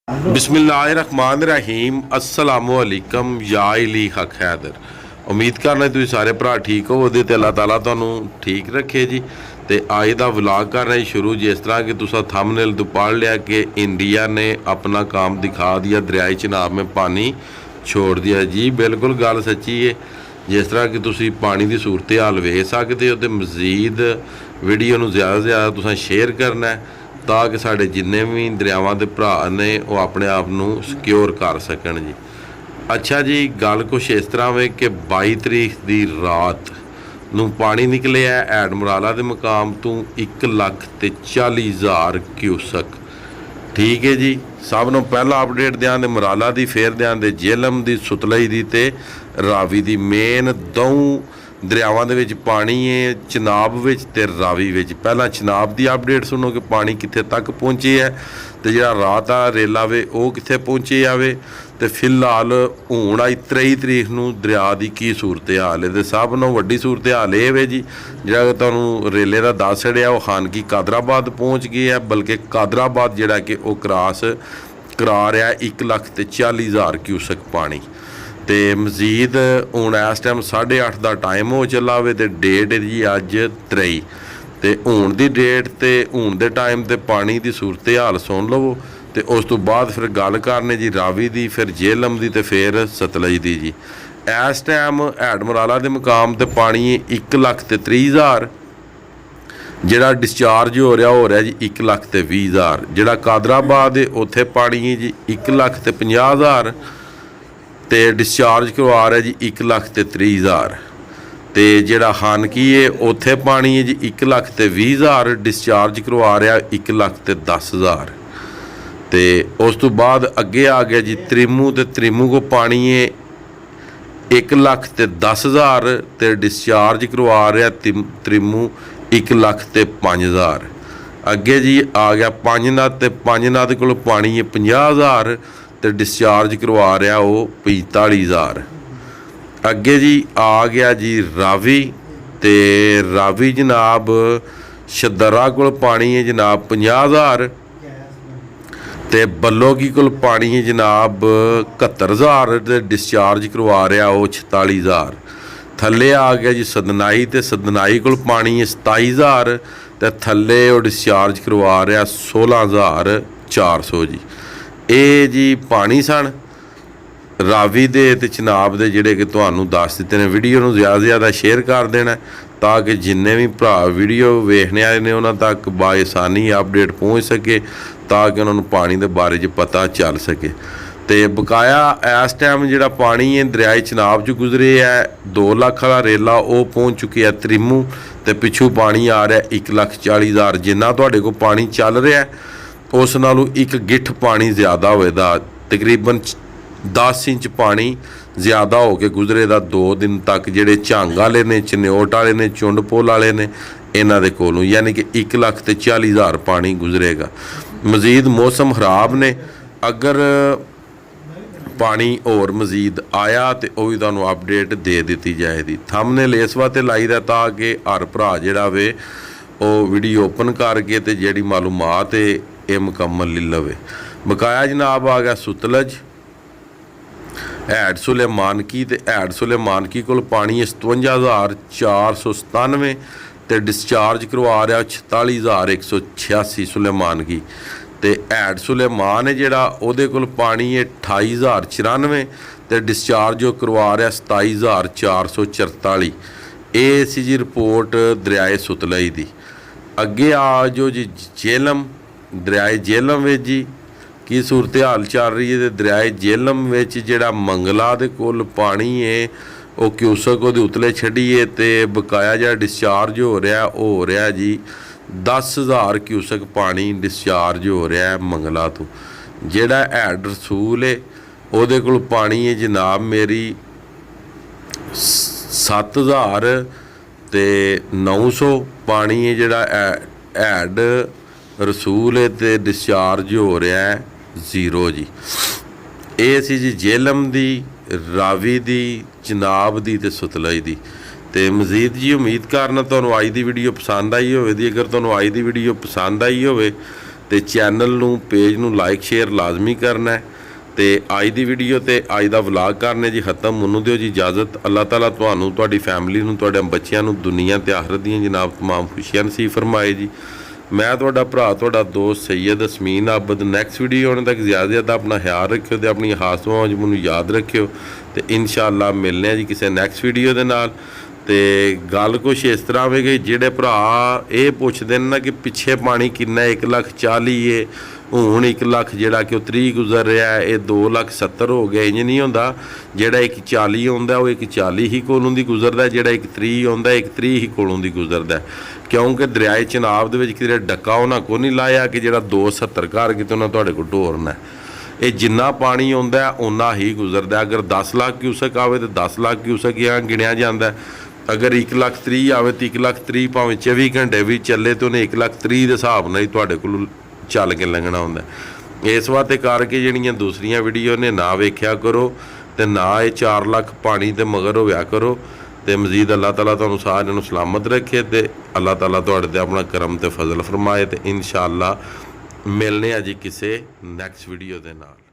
बिस्मिल्लाहिर्रहमानिर्रहीम अस्सलामुअलैकुम या अली हक हैदर। उम्मीद करना तुम सारे भरा ठीक हो तो अल्लाह ताला तुहानू ठीक रखे जी। तो अज का व्लॉग कर रहे शुरू जिस तरह कि तुसा थंबनेल तो पढ़ लिया कि इंडिया ने अपना काम दिखा दिया, दरियाए चिनाब में पानी छोड़ दिया। जी बिल्कुल गल सच्ची है। जिस तरह कि तुसी पानी की सूरत हाल वेख सकते हो तो मजीद वीडियो नू ज़्यादा से ज़्यादा तुसा शेयर करना है ताकि साढ़े जिन्ने भी दरियावां दे भरा ने वो अपने आप नू सिक्योर कर सकन जी। अच्छा जी, गल कुछ इस तरह वे कि 22 तरीक की रात नू पानी निकले है एडमराला के मुकाम तो 1,40,000 क्यूसक। ठीक है जी। सब नू पहला अपडेट दें दे मराला की, फिर दें दे जेहलम की, सुतलई की ते रावी की। मेन दौं दरियावां दे विच पानी है, चिनाब विच ते रावी विच। पहला चिनाब की अपडेट सुनो कि पानी कित्थे तक पहुँचे है तो जिहड़ा रात आ रेला वे वो कित्थे पहुँचे आवे। तो फिलहाल हुण आई 23 तरीक नू दरिया की की सूरत हाल है। तो सब नू वड्डी सूरत हाल ये वे जी, जिहड़ा तुहानू रेले का दस छड़िया वो खानगी कादराबाद पहुँच गए है, बल्कि कादराबाद जिहड़ा कि वो क्रॉस करा रहा 1,40,000 क्यूसक पानी। तो मजीद हूँ इस टाइम 8:30 का टाइम हो चला वे तो डेट है जी अज 23। तो हूँ की डेट तो हूँ के टाइम तो पानी की सूरत हाल सुन लवो। तो उस तो बाद फिर गल करने जी रावी की, फिर जेहलम की, तो फिर सतलज की जी। इस टाइम एडमराला के मुकाम तो पानी 1,30,000, जिहड़ा डिस्चार्ज हो रहा जी 1,20,000। जिहड़ा कादराबाद है उत्थे पानी है जी 1,50,000 तो डिस्चार्ज करवा रहा जी 1,30,000। तो जिहड़ा खानकी है उत्थे पानी है जी 1,20,000, डिस्चार्ज करवा रहा 1,10,000। तो उस तो बाद अगे आ गया जी त्रिमू। तो त्रिमू को पानी है 1,10,000 तो डिस्चार्ज करवा रहा त्रिमू 1,05,000। अगे जी आ गया पंजनद। तो पंजनद को पानी है 50,000 तो डिस्चार्ज करवा रहा वो 45,000। अगे जी आ गया जी रावी। तो रावी जनाब शदरा को पानी है जनाब 50,000 तो बलोगी को पानी है जनाब 71,000 तो डिस्चार्ज करवा रहा वो 46,000। थले आ गया जी सदनाई। तो सदनाई को पानी है 27,000 तो थले वो डिस्चार्ज करवा रहा 16,400 जी। ये जी पानी सन रावी दे ते चिनाब दे जिहड़े कि तुहानू दस दिते ने। वीडियो नू ज़्यादा से ज़्यादा शेयर कर देना ताकि जिन्ने भी भरा वीडियो वेखने आए ने उन्हां तक बाआसानी अपडेट पहुँच सके, ताकि उन्होंने पानी के बारे च पता चल सके। तो बकाया इस टाइम जिहड़ा पानी है दरियाए चिनाब च गुजरे है 2 लाख वाला रेला वो पहुँच चुके है त्रिमू। तो पिछू पानी आ रहा 1,40,000। जिन्ना तुहाडे कोल पानी चल रहा है उस नालों एक गिठ पानी ज़्यादा होएगा, तकरीबन 10 इंच पानी ज़्यादा हो के गुजरेगा 2 दिन तक। जिहड़े झंग वाले ने, चन्योट वाले ने, चुंड पुल वाले ने, इन्हां दे कोलों यानी कि 1,40,000 पानी गुजरेगा। मजीद मौसम खराब ने, अगर पानी और मजीद आया तो वह भी तुहानू अपडेट दे दी जाएगी। थंबनेल इस वास्ते लाई दा ताकि हर भरा जिहड़ा वे वो वीडियो ओपन करके तो जिहड़ी मालूमात है ये मुकम्मल ले लवे। बकाया जनाब आ गया सुतलज हैड सुलेमानकी। तो हैड सुलेमानकी को पानी 57,497 तो डिस्चार्ज करवा रहा 46,186 सुलेमानकी। तो हैड सुलेमान है जिहड़ा उहदे कोल पानी है 28,094 तो डिस्चार्ज करवा रहा 27,444। ये सी जी रिपोर्ट दरियाए सुतलई दी। अगे आ जो जी जेहलम। दरियाए जेहलम में जी की सूरत हाल चल रही है। तो दरियाए जेहलम में जिहड़ा मंगला दे कोल पानी है वो क्यूसक वो उतले छड़िए। तो बकाया जिहड़ा डिस्चार्ज हो रहा जी 10,000 क्यूसक पानी डिस्चार्ज हो रहा है मंगला तो। जिहड़ा हैड रसूल है उहदे कोल पानी है जनाब मेरी 7,900 पानी है जिहड़ा हैड रसूल है। तो डिस्चार्ज हो रहा है 0 जी। ये सी जी जेहलम दी, रावी दी, चिनाब दी ते सुतलई दी। तो मजीद जी उम्मीद करना तुहानू अज की वीडियो पसंद आई होवे दी। अगर तुहानू अज की वीडियो पसंद आई होवे ਤੇ ਚੈਨਲ ਨੂੰ ਪੇਜ ਨੂੰ ਲਾਈਕ ਸ਼ੇਅਰ ਲਾਜ਼ਮੀ ਕਰਨਾ ਹੈ। ਤੇ ਅੱਜ ਦੀ ਵੀਡੀਓ ਤੇ ਅੱਜ ਦਾ ਵਲੌਗ ਕਰਨੇ ਜੀ ਖਤਮ। ਮੈਨੂੰ ਦਿਓ ਜੀ ਇਜਾਜ਼ਤ। ਅੱਲਾਹ ਤਾਲਾ ਤੁਹਾਨੂੰ, ਤੁਹਾਡੀ ਫੈਮਿਲੀ ਨੂੰ, ਤੁਹਾਡੇ ਬੱਚਿਆਂ ਨੂੰ ਦੁਨੀਆ ਤੇ ਆਖਰਤ ਦੀਆਂ ਜਨਾਬ ਤਮਾਮ ਖੁਸ਼ੀਆਂ ਨਸੀਬ ਫਰਮਾਏ ਜੀ। ਮੈਂ ਤੁਹਾਡਾ ਭਰਾ, ਤੁਹਾਡਾ ਦੋਸਤ ਸੈयद ਅਸਮੀਨ ਆਬਦ। ਨੈਕਸਟ ਵੀਡੀਓ ਆਉਣ ਤੱਕ ਜ਼ਿਆਦਾ ਆਪਣਾ ਖਿਆਲ ਰੱਖਿਓ ਤੇ ਆਪਣੀ ਹਾਸਵਾਂ ਮੈਨੂੰ ਯਾਦ ਰੱਖਿਓ ਤੇ ਇਨਸ਼ਾਅੱਲਾ ਮਿਲਨੇ ਆ ਜੀ ਕਿਸੇ ਨੈਕਸਟ ਵੀਡੀਓ ਦੇ ਨਾਲ। ਤੇ ਗੱਲ ਕੁਛ ਇਸ ਤਰ੍ਹਾਂ ਹੋਵੇਗੀ, ਜਿਹੜੇ ਭਰਾ ਇਹ ਪੁੱਛਦੇ ਨੇ ਨਾ ਕਿ ਪਿੱਛੇ ਪਾਣੀ ਕਿੰਨਾ 1,40,000 ਏ, ਹੁਣ 1 ਲੱਖ ਜਿਹੜਾ ਕਿ ਉਹ 30 ਗੁਜ਼ਰ ਰਿਹਾ, ਇਹ 2,70,000 ਹੋ ਗਿਆ। ਇੰਜ ਨਹੀਂ ਹੁੰਦਾ। ਜਿਹੜਾ 1,40,000 ਆਉਂਦਾ ਉਹ 1,40,000 ਹੀ ਕੋਲੋਂ ਦੀ ਗੁਜ਼ਰਦਾ, ਜਿਹੜਾ 1,30,000 ਆਉਂਦਾ 1,30,000 ਹੀ ਕੋਲੋਂ ਦੀ ਗੁਜ਼ਰਦਾ। ਕਿਉਂਕਿ ਦਰਿਆਏ ਚਨਾਬ ਦੇ ਵਿੱਚ ਕਿਤੇ ਡੱਕਾ ਉਹਨਾਂ ਕੋ ਨਹੀਂ ਲਾਇਆ ਕਿ ਜਿਹੜਾ 270 ਘਰ ਕਿਤੇ ਉਹਨਾਂ ਤੁਹਾਡੇ ਕੋਲ ਢੋਰਨਾ। ਇਹ ਜਿੰਨਾ ਪਾਣੀ ਆਉਂਦਾ ਓਨਾ ਹੀ ਗੁਜ਼ਰਦਾ। ਅਗਰ 10 ਲੱਖ ਕਿਊਸਕ ਆਵੇ ਤਾਂ 10 ਲੱਖ ਕਿਊਸਕ ਹੀ ਗਿਣਿਆ ਜਾਂਦਾ। ਅਗਰ 1,30,000 ਆਵੇ ਤਾਂ 1,30,000 ਭਾਵੇਂ 24 ਘੰਟੇ ਵੀ ਚੱਲੇ ਤਾਂ ਉਹਨੇ 1,30,000 ਦੇ ਹਿਸਾਬ ਨਾਲ ਹੀ ਤੁਹਾਡੇ ਕੋਲ ਚੱਲ ਕੇ ਲੰਘਣਾ ਹੁੰਦਾ। ਇਸ ਵਾਸਤੇ ਕਰਕੇ ਜਿਹੜੀਆਂ ਦੂਸਰੀਆਂ ਵੀਡੀਓ ਨੇ ਨਾ ਵੇਖਿਆ ਕਰੋ ਤੇ ਨਾ ਇਹ 4 ਲੱਖ ਪਾਣੀ ਤੇ ਮਗਰ ਹੋਇਆ ਕਰੋ। ਤੇ ਮਜ਼ੀਦ ਅੱਲਾਹ ਤਾਲਾ ਤੁਹਾਨੂੰ ਸਾਰਿਆਂ ਨੂੰ ਸਲਾਮਤ ਰੱਖੇ ਤੇ ਅੱਲਾਹ ਤਾਲਾ ਤੁਹਾਡੇ ਤੇ ਆਪਣਾ ਕਰਮ ਤੇ ਫਜ਼ਲ ਫਰਮਾਏ ਤੇ ਇਨਸ਼ਾਅੱਲਾ ਮਿਲਨੇ ਆ ਜੀ ਕਿਸੇ ਨੈਕਸਟ ਵੀਡੀਓ ਦੇ ਨਾਲ।